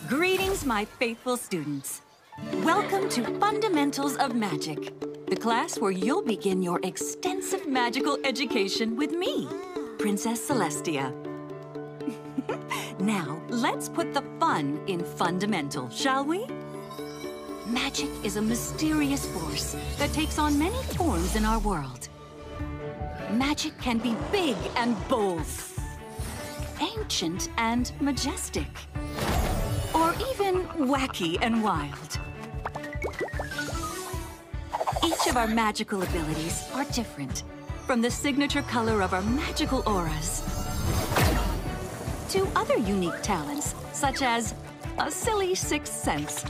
Greetings, my faithful students. Welcome to Fundamentals of Magic, the class where you'll begin your extensive magical education with me, Princess Celestia. Now, let's put the fun in fundamental, shall we? Magic is a mysterious force that takes on many forms in our world. Magic can be big and bold, ancient and majestic, or even wacky and wild. Each of our magical abilities are different, from the signature color of our magical auras to other unique talents, such as a silly sixth sense,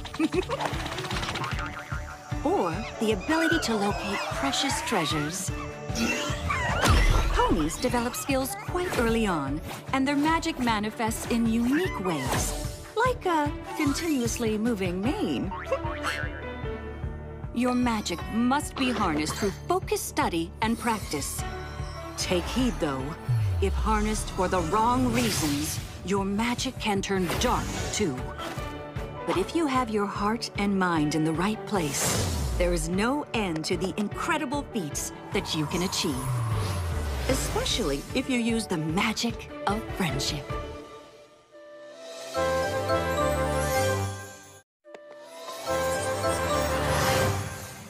or the ability to locate precious treasures. Ponies develop skills quite early on, and their magic manifests in unique ways, like a continuously moving mane. Your magic must be harnessed through focused study and practice. Take heed, though. If harnessed for the wrong reasons, your magic can turn dark, too. But if you have your heart and mind in the right place, there is no end to the incredible feats that you can achieve. Especially if you use the magic of friendship.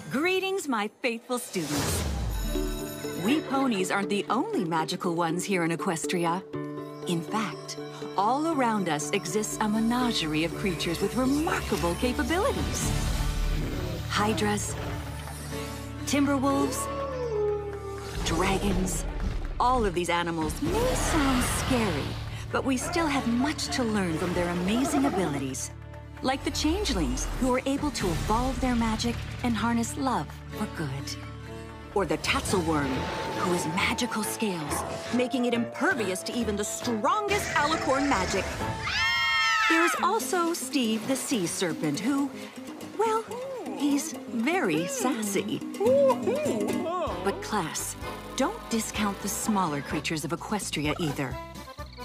Greetings, my faithful students. We ponies aren't the only magical ones here in Equestria. In fact, all around us exists a menagerie of creatures with remarkable capabilities. Hydras, timberwolves, dragons. All of these animals may sound scary, but we still have much to learn from their amazing abilities. Like the changelings, who are able to evolve their magic and harness love for good. Or the tatzelworm, who has magical scales, making it impervious to even the strongest alicorn magic. There's also Steve the sea serpent, who, well, he's very sassy. But class, don't discount the smaller creatures of Equestria either.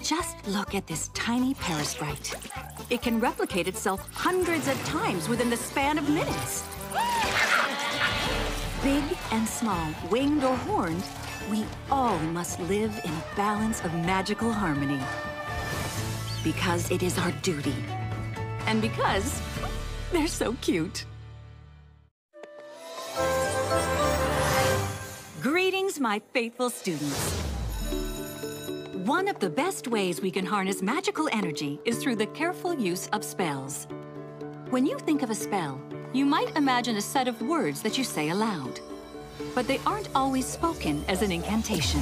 Just look at this tiny parasprite. It can replicate itself hundreds of times within the span of minutes. Big and small, winged or horned, we all must live in a balance of magical harmony. Because it is our duty. And because they're so cute. Greetings, my faithful students. One of the best ways we can harness magical energy is through the careful use of spells. When you think of a spell, you might imagine a set of words that you say aloud. But they aren't always spoken as an incantation.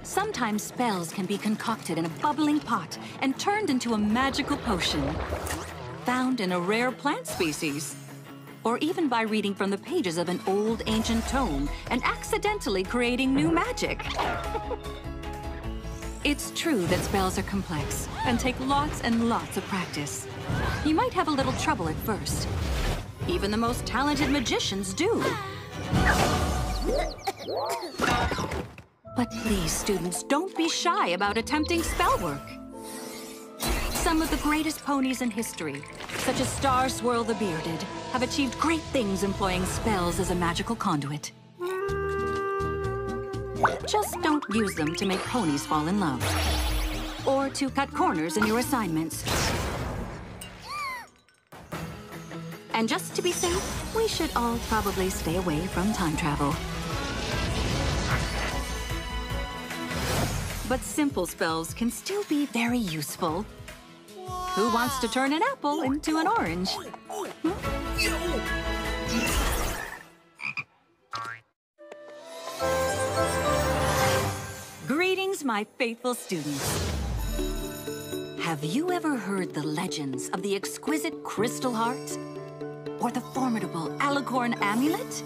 Sometimes spells can be concocted in a bubbling pot and turned into a magical potion, found in a rare plant species, or even by reading from the pages of an old ancient tome and accidentally creating new magic. It's true that spells are complex and take lots and lots of practice. You might have a little trouble at first. Even the most talented magicians do. But please, students, don't be shy about attempting spell work. Some of the greatest ponies in history, such as Star Swirl the Bearded, have achieved great things employing spells as a magical conduit. Just don't use them to make ponies fall in love, or to cut corners in your assignments. And just to be safe, we should all probably stay away from time travel. But simple spells can still be very useful. Who wants to turn an apple into an orange? Greetings, my faithful students. Have you ever heard the legends of the exquisite crystal heart? Or the formidable alicorn amulet?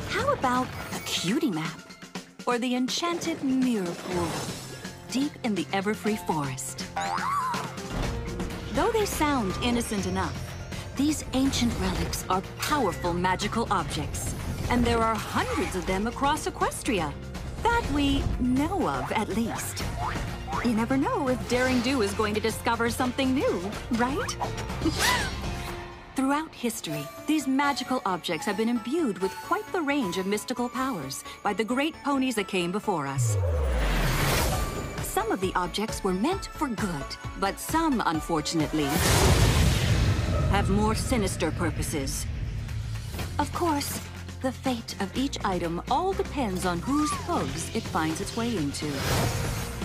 How about the cutie map? Or the enchanted mirror pool, deep in the everfree forest? Though they sound innocent enough, these ancient relics are powerful magical objects. And there are hundreds of them across Equestria, that we know of at least. You never know if Daring Do is going to discover something new, right? Throughout history, these magical objects have been imbued with quite the range of mystical powers by the great ponies that came before us. Some of the objects were meant for good, but some, unfortunately, have more sinister purposes. Of course, the fate of each item all depends on whose hooves it finds its way into.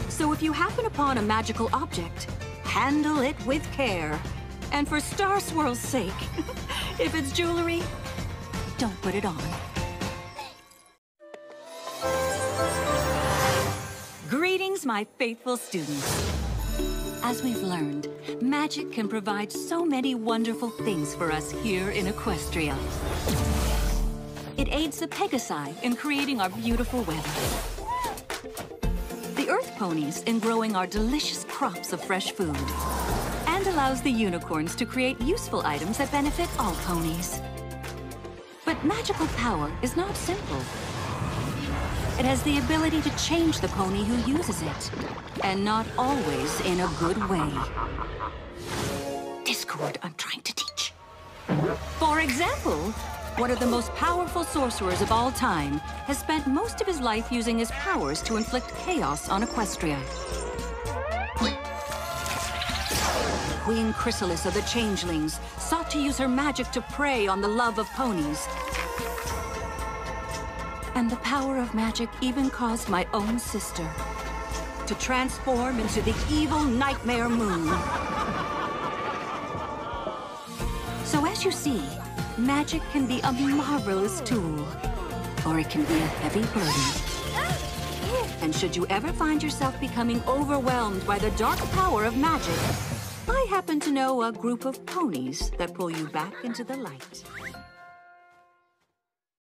So if you happen upon a magical object, handle it with care. And for Star Swirl's sake, if it's jewelry, don't put it on. Greetings, my faithful students. As we've learned, magic can provide so many wonderful things for us here in Equestria. It aids the Pegasi in creating our beautiful weather, the Earth Ponies in growing our delicious crops of fresh food, and allows the unicorns to create useful items that benefit all ponies. But magical power is not simple. It has the ability to change the pony who uses it, and not always in a good way. Discord, I'm trying to teach. For example, one of the most powerful sorcerers of all time has spent most of his life using his powers to inflict chaos on Equestria. Queen Chrysalis of the Changelings sought to use her magic to prey on the love of ponies. And the power of magic even caused my own sister to transform into the evil Nightmare Moon. So as you see, magic can be a marvelous tool, or it can be a heavy burden. And should you ever find yourself becoming overwhelmed by the dark power of magic, I happen to know a group of ponies that pull you back into the light.